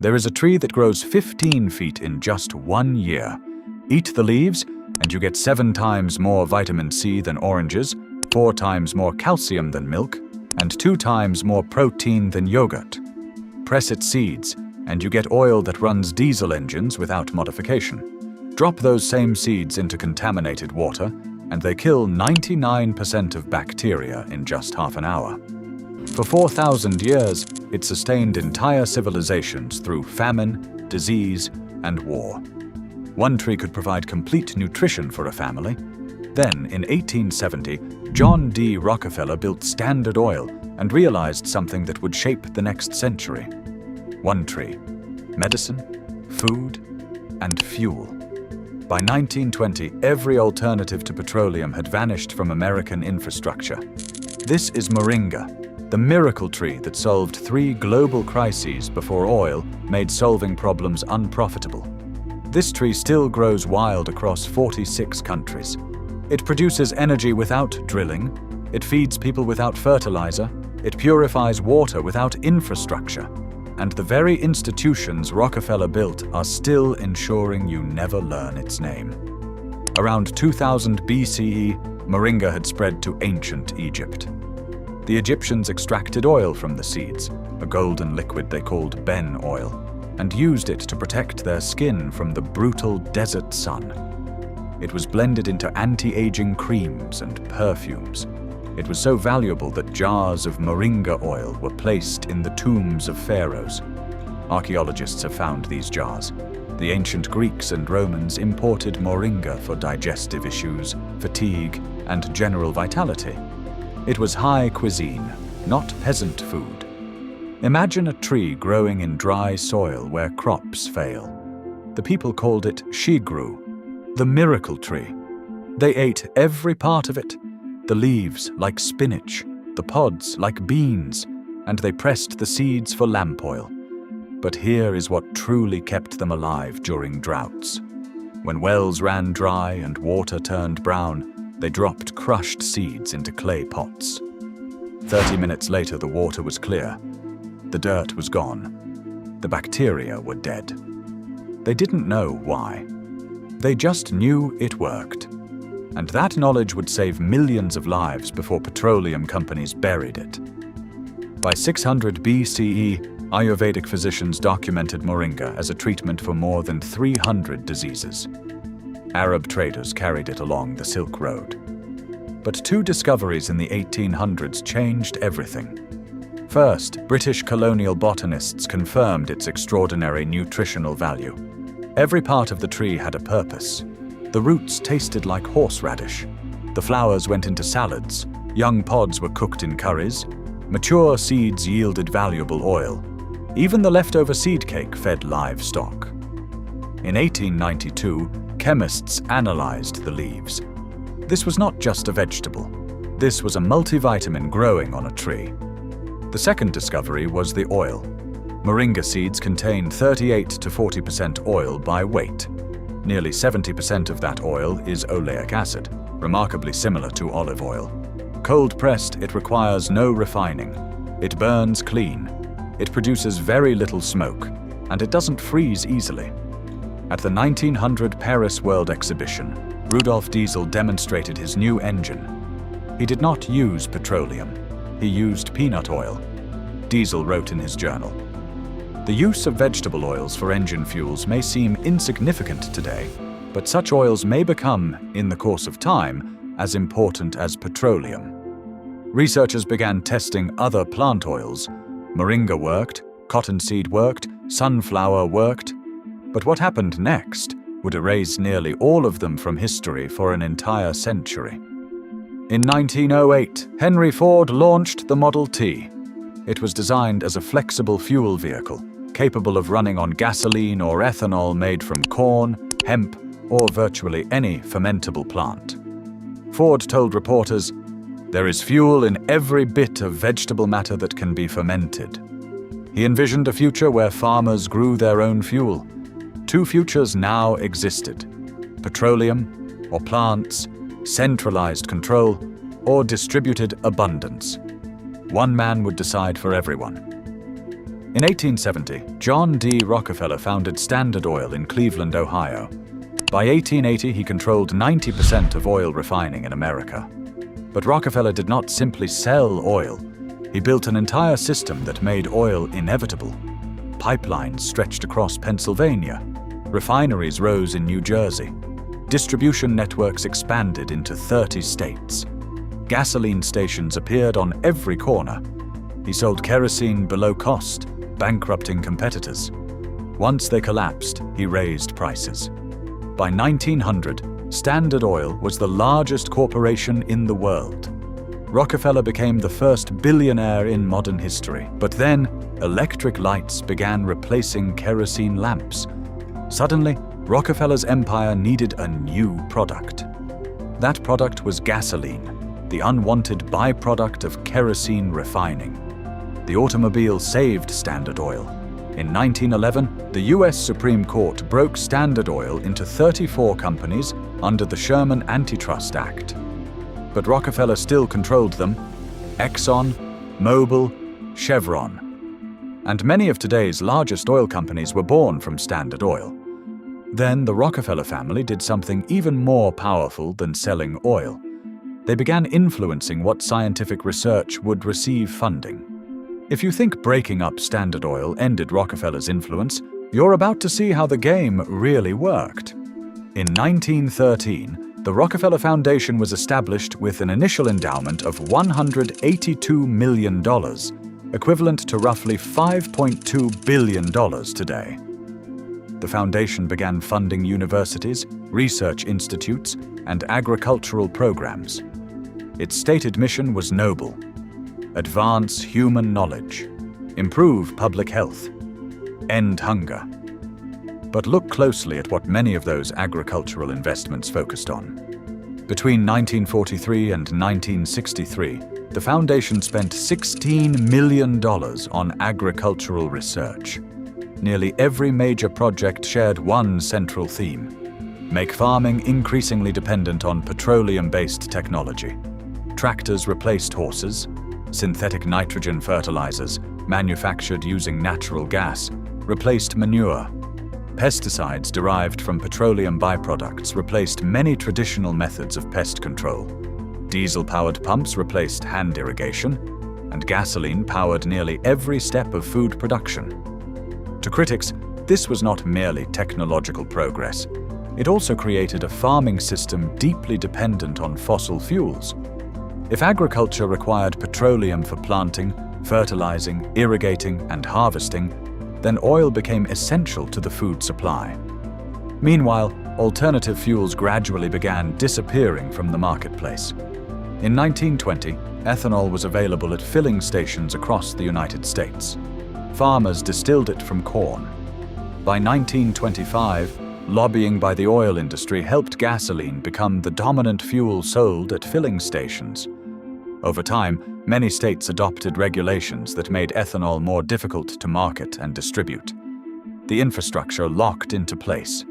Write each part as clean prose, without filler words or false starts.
There is a tree that grows 15 feet in just 1 year. Eat the leaves, and you get 7 times more vitamin C than oranges, 4 times more calcium than milk, and 2 times more protein than yogurt. Press its seeds, and you get oil that runs diesel engines without modification. Drop those same seeds into contaminated water, and they kill 99% of bacteria in just half an hour. For 4,000 years, it sustained entire civilizations through famine, disease, and war. One tree could provide complete nutrition for a family. Then, in 1870, John D. Rockefeller built Standard Oil and realized something that would shape the next century. One tree: medicine, food, and fuel. By 1920, every alternative to petroleum had vanished from American infrastructure. This is Moringa, the miracle tree that solved 3 global crises before oil made solving problems unprofitable. This tree still grows wild across 46 countries. It produces energy without drilling, it feeds people without fertilizer, it purifies water without infrastructure, and the very institutions Rockefeller built are still ensuring you never learn its name. Around 2000 BCE, Moringa had spread to ancient Egypt. The Egyptians extracted oil from the seeds, a golden liquid they called ben oil, and used it to protect their skin from the brutal desert sun. It was blended into anti-aging creams and perfumes. It was so valuable that jars of Moringa oil were placed in the tombs of pharaohs. Archaeologists have found these jars. The ancient Greeks and Romans imported Moringa for digestive issues, fatigue, and general vitality. It was high cuisine, not peasant food. Imagine a tree growing in dry soil where crops fail. The people called it shigru, the miracle tree. They ate every part of it, the leaves like spinach, the pods like beans, and they pressed the seeds for lamp oil. But here is what truly kept them alive during droughts. When wells ran dry and water turned brown, they dropped crushed seeds into clay pots. 30 minutes later, the water was clear. The dirt was gone. The bacteria were dead. They didn't know why. They just knew it worked. And that knowledge would save millions of lives before petroleum companies buried it. By 600 BCE, Ayurvedic physicians documented Moringa as a treatment for more than 300 diseases. Arab traders carried it along the Silk Road. But 2 discoveries in the 1800s changed everything. First, British colonial botanists confirmed its extraordinary nutritional value. Every part of the tree had a purpose. The roots tasted like horseradish. The flowers went into salads. Young pods were cooked in curries. Mature seeds yielded valuable oil. Even the leftover seed cake fed livestock. In 1892, chemists analyzed the leaves. This was not just a vegetable. This was a multivitamin growing on a tree. The second discovery was the oil. Moringa seeds contain 38 to 40% oil by weight. Nearly 70% of that oil is oleic acid, remarkably similar to olive oil. Cold pressed, it requires no refining. It burns clean. It produces very little smoke, and it doesn't freeze easily. At the 1900 Paris World Exhibition, Rudolf Diesel demonstrated his new engine. He did not use petroleum. He used peanut oil. Diesel wrote in his journal, "The use of vegetable oils for engine fuels may seem insignificant today, but such oils may become, in the course of time, as important as petroleum." Researchers began testing other plant oils. Moringa worked, cottonseed worked, sunflower worked. But what happened next would erase nearly all of them from history for an entire century. In 1908, Henry Ford launched the Model T. It was designed as a flexible fuel vehicle, capable of running on gasoline or ethanol made from corn, hemp, or virtually any fermentable plant. Ford told reporters, "There is fuel in every bit of vegetable matter that can be fermented." He envisioned a future where farmers grew their own fuel. 2 futures now existed: petroleum or plants, centralized control or distributed abundance. One man would decide for everyone. In 1870, John D. Rockefeller founded Standard Oil in Cleveland, Ohio. By 1880, he controlled 90% of oil refining in America. But Rockefeller did not simply sell oil. He built an entire system that made oil inevitable. Pipelines stretched across Pennsylvania. Refineries rose in New Jersey. Distribution networks expanded into 30 states. Gasoline stations appeared on every corner. He sold kerosene below cost, bankrupting competitors. Once they collapsed, he raised prices. By 1900, Standard Oil was the largest corporation in the world. Rockefeller became the first billionaire in modern history. But then, electric lights began replacing kerosene lamps. Suddenly, Rockefeller's empire needed a new product. That product was gasoline, the unwanted byproduct of kerosene refining. The automobile saved Standard Oil. In 1911, the U.S. Supreme Court broke Standard Oil into 34 companies under the Sherman Antitrust Act. But Rockefeller still controlled them: Exxon, Mobil, Chevron. And many of today's largest oil companies were born from Standard Oil. Then the Rockefeller family did something even more powerful than selling oil. They began influencing what scientific research would receive funding. If you think breaking up Standard Oil ended Rockefeller's influence, you're about to see how the game really worked. In 1913, the Rockefeller Foundation was established with an initial endowment of $182 million, equivalent to roughly $5.2 billion today. The foundation began funding universities, research institutes, and agricultural programs. Its stated mission was noble: advance human knowledge, improve public health, end hunger. But look closely at what many of those agricultural investments focused on. Between 1943 and 1963, the foundation spent $16 million on agricultural research. Nearly every major project shared one central theme: make farming increasingly dependent on petroleum-based technology. Tractors replaced horses. Synthetic nitrogen fertilizers, manufactured using natural gas, replaced manure. Pesticides derived from petroleum byproducts replaced many traditional methods of pest control. Diesel-powered pumps replaced hand irrigation, and gasoline powered nearly every step of food production. To critics, this was not merely technological progress. It also created a farming system deeply dependent on fossil fuels. If agriculture required petroleum for planting, fertilizing, irrigating, and harvesting, then oil became essential to the food supply. Meanwhile, alternative fuels gradually began disappearing from the marketplace. In 1920, ethanol was available at filling stations across the United States. Farmers distilled it from corn. By 1925, lobbying by the oil industry helped gasoline become the dominant fuel sold at filling stations. Over time, many states adopted regulations that made ethanol more difficult to market and distribute. The infrastructure locked into place.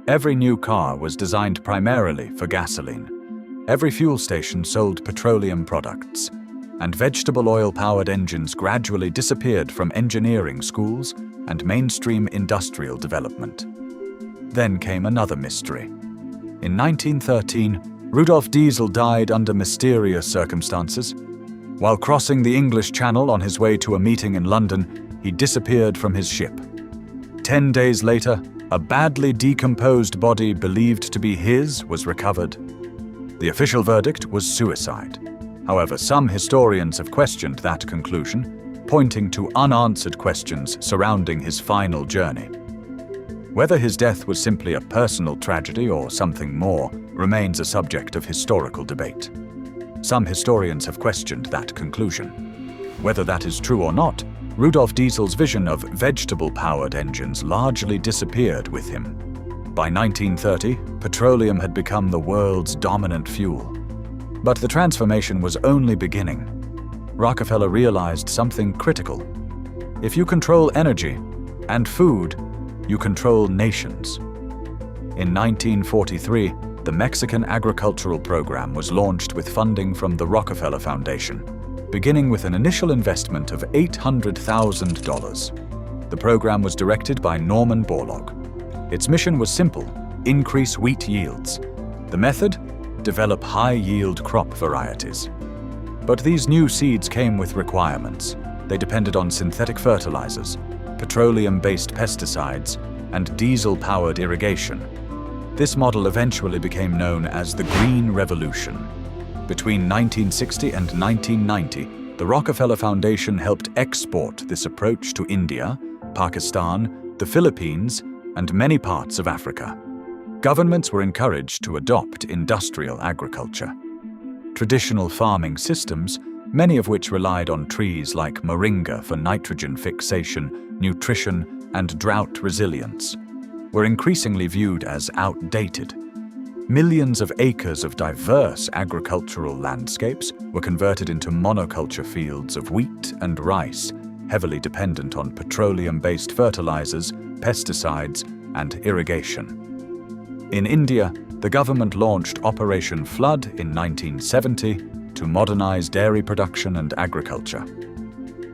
Every new car was designed primarily for gasoline. Every fuel station sold petroleum products, and vegetable oil-powered engines gradually disappeared from engineering schools and mainstream industrial development. Then came another mystery. In 1913, Rudolf Diesel died under mysterious circumstances. While crossing the English Channel on his way to a meeting in London, he disappeared from his ship. 10 days later, a badly decomposed body believed to be his was recovered. The official verdict was suicide. However, some historians have questioned that conclusion, pointing to unanswered questions surrounding his final journey. Whether his death was simply a personal tragedy or something more remains a subject of historical debate. Some historians have questioned that conclusion. Whether that is true or not, Rudolf Diesel's vision of vegetable-powered engines largely disappeared with him. By 1930, petroleum had become the world's dominant fuel. But the transformation was only beginning. Rockefeller realized something critical. If you control energy and food, you control nations. In 1943, the Mexican Agricultural Program was launched with funding from the Rockefeller Foundation. beginning with an initial investment of $800,000. The program was directed by Norman Borlaug. Its mission was simple: increase wheat yields. The method? Develop high-yield crop varieties. But these new seeds came with requirements. They depended on synthetic fertilizers, petroleum-based pesticides, and diesel-powered irrigation. This model eventually became known as the Green Revolution. Between 1960 and 1990, the Rockefeller Foundation helped export this approach to India, Pakistan, the Philippines, and many parts of Africa. Governments were encouraged to adopt industrial agriculture. Traditional farming systems, many of which relied on trees like Moringa for nitrogen fixation, nutrition, and drought resilience, were increasingly viewed as outdated. Millions of acres of diverse agricultural landscapes were converted into monoculture fields of wheat and rice, heavily dependent on petroleum-based fertilizers, pesticides, and irrigation. In India, the government launched Operation Flood in 1970 to modernize dairy production and agriculture.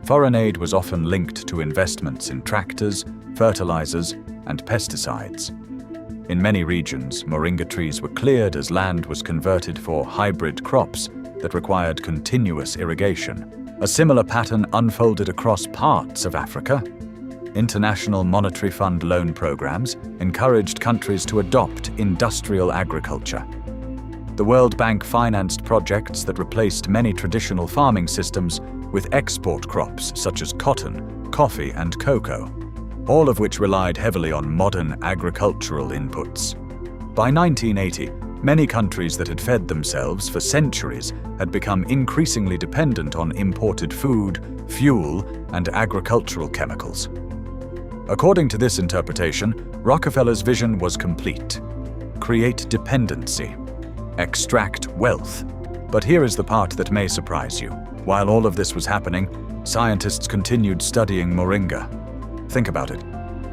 Foreign aid was often linked to investments in tractors, fertilizers, and pesticides. In many regions, moringa trees were cleared as land was converted for hybrid crops that required continuous irrigation. A similar pattern unfolded across parts of Africa. International Monetary Fund loan programs encouraged countries to adopt industrial agriculture. The World Bank financed projects that replaced many traditional farming systems with export crops such as cotton, coffee, and cocoa, all of which relied heavily on modern agricultural inputs. By 1980, many countries that had fed themselves for centuries had become increasingly dependent on imported food, fuel, and agricultural chemicals. According to this interpretation, Rockefeller's vision was complete: create dependency, extract wealth. But here is the part that may surprise you. While all of this was happening, scientists continued studying moringa. Think about it.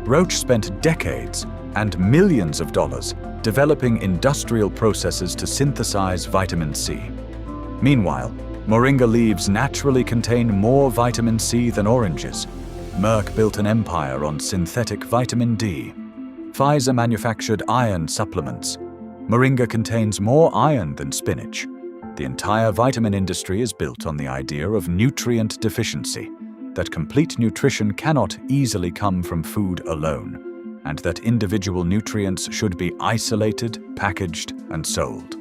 Roche spent decades and millions of dollars developing industrial processes to synthesize vitamin C. Meanwhile, moringa leaves naturally contain more vitamin C than oranges. Merck built an empire on synthetic vitamin D. Pfizer manufactured iron supplements. Moringa contains more iron than spinach. The entire vitamin industry is built on the idea of nutrient deficiency, that complete nutrition cannot easily come from food alone, and that individual nutrients should be isolated, packaged, and sold.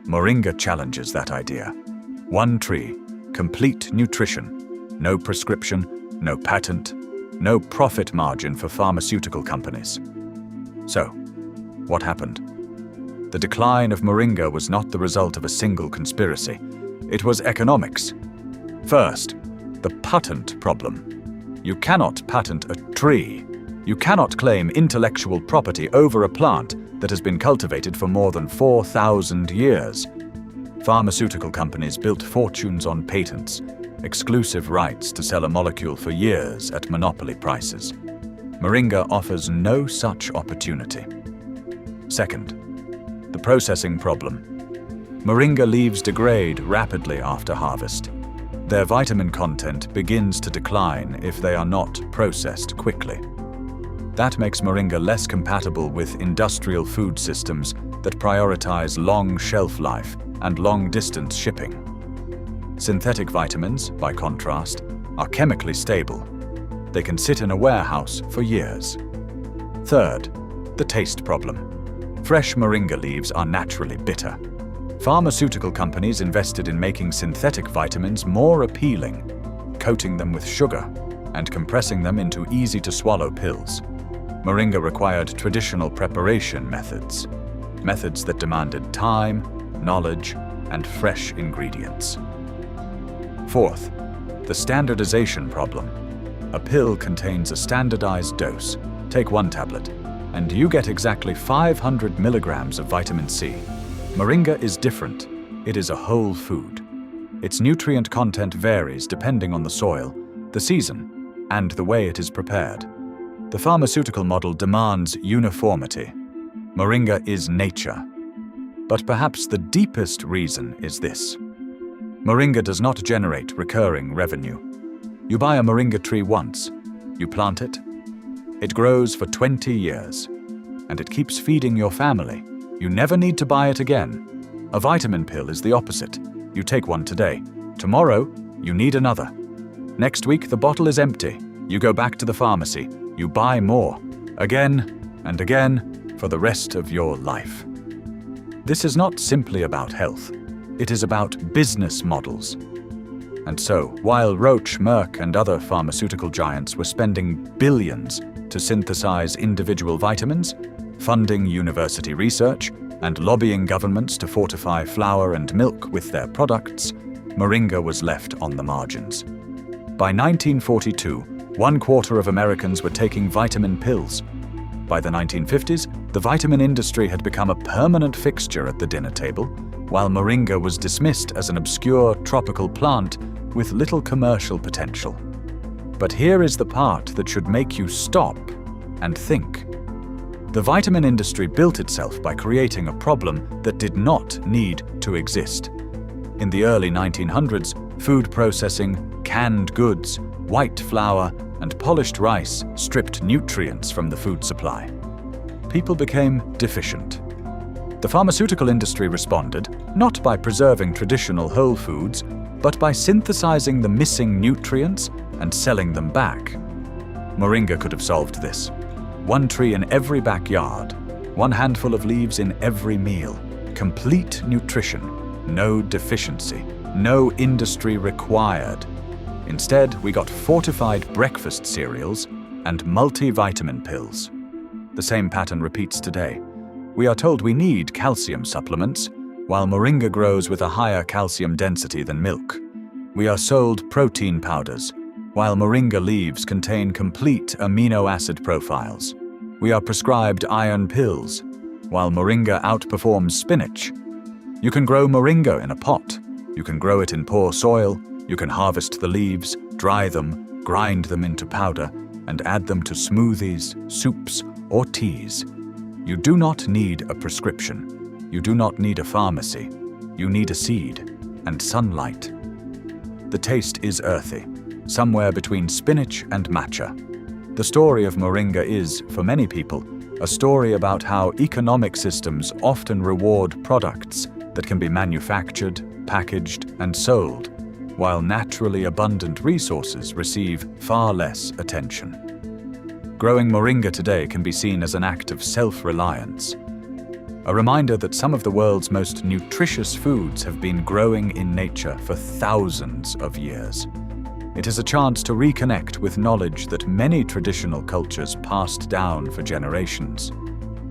Moringa challenges that idea. One tree, complete nutrition, no prescription, no patent, no profit margin for pharmaceutical companies. So, what happened? The decline of moringa was not the result of a single conspiracy. It was economics. First, the patent problem. You cannot patent a tree. You cannot claim intellectual property over a plant that has been cultivated for more than 4,000 years. Pharmaceutical companies built fortunes on patents, exclusive rights to sell a molecule for years at monopoly prices. Moringa offers no such opportunity. Second, the processing problem. Moringa leaves degrade rapidly after harvest. Their vitamin content begins to decline if they are not processed quickly. That makes moringa less compatible with industrial food systems that prioritize long shelf life and long-distance shipping. Synthetic vitamins, by contrast, are chemically stable. They can sit in a warehouse for years. Third, the taste problem. Fresh moringa leaves are naturally bitter. Pharmaceutical companies invested in making synthetic vitamins more appealing, coating them with sugar and compressing them into easy-to-swallow pills. Moringa required traditional preparation methods that demanded time, knowledge, and fresh ingredients. Fourth, the standardization problem. A pill contains a standardized dose. Take one tablet, and you get exactly 500 milligrams of vitamin C. Moringa is different. It is a whole food. Its nutrient content varies depending on the soil, the season, and the way it is prepared. The pharmaceutical model demands uniformity. Moringa is nature. But perhaps the deepest reason is this. Moringa does not generate recurring revenue. You buy a moringa tree once, you plant it, it grows for 20 years, and it keeps feeding your family. You never need to buy it again. A vitamin pill is the opposite. You take one today. Tomorrow, you need another. Next week, the bottle is empty. You go back to the pharmacy. You buy more, again and again, for the rest of your life. This is not simply about health. It is about business models. And so, while Roche, Merck, and other pharmaceutical giants were spending billions to synthesize individual vitamins, funding university research, and lobbying governments to fortify flour and milk with their products, Moringa was left on the margins. By 1942, 1/4 of Americans were taking vitamin pills. By the 1950s, the vitamin industry had become a permanent fixture at the dinner table, while Moringa was dismissed as an obscure tropical plant with little commercial potential. But here is the part that should make you stop and think. The vitamin industry built itself by creating a problem that did not need to exist. In the early 1900s, food processing, canned goods, white flour, and polished rice stripped nutrients from the food supply. People became deficient. The pharmaceutical industry responded, not by preserving traditional whole foods, but by synthesizing the missing nutrients and selling them back. Moringa could have solved this. One tree in every backyard, one handful of leaves in every meal, complete nutrition, no deficiency, no industry required. Instead, we got fortified breakfast cereals and multivitamin pills. The same pattern repeats today. We are told we need calcium supplements, while moringa grows with a higher calcium density than milk. We are sold protein powders, while moringa leaves contain complete amino acid profiles. We are prescribed iron pills, while moringa outperforms spinach. You can grow moringa in a pot. You can grow it in poor soil. You can harvest the leaves, dry them, grind them into powder, and add them to smoothies, soups, or teas. You do not need a prescription. You do not need a pharmacy. You need a seed and sunlight. The taste is earthy, somewhere between spinach and matcha. The story of moringa is, for many people, a story about how economic systems often reward products that can be manufactured, packaged, and sold, while naturally abundant resources receive far less attention. Growing moringa today can be seen as an act of self-reliance, a reminder that some of the world's most nutritious foods have been growing in nature for thousands of years. It is a chance to reconnect with knowledge that many traditional cultures passed down for generations.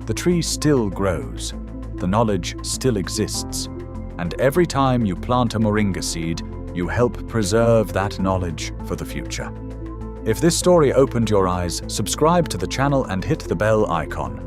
The tree still grows, the knowledge still exists, and every time you plant a moringa seed, you help preserve that knowledge for the future. If this story opened your eyes, subscribe to the channel and hit the bell icon.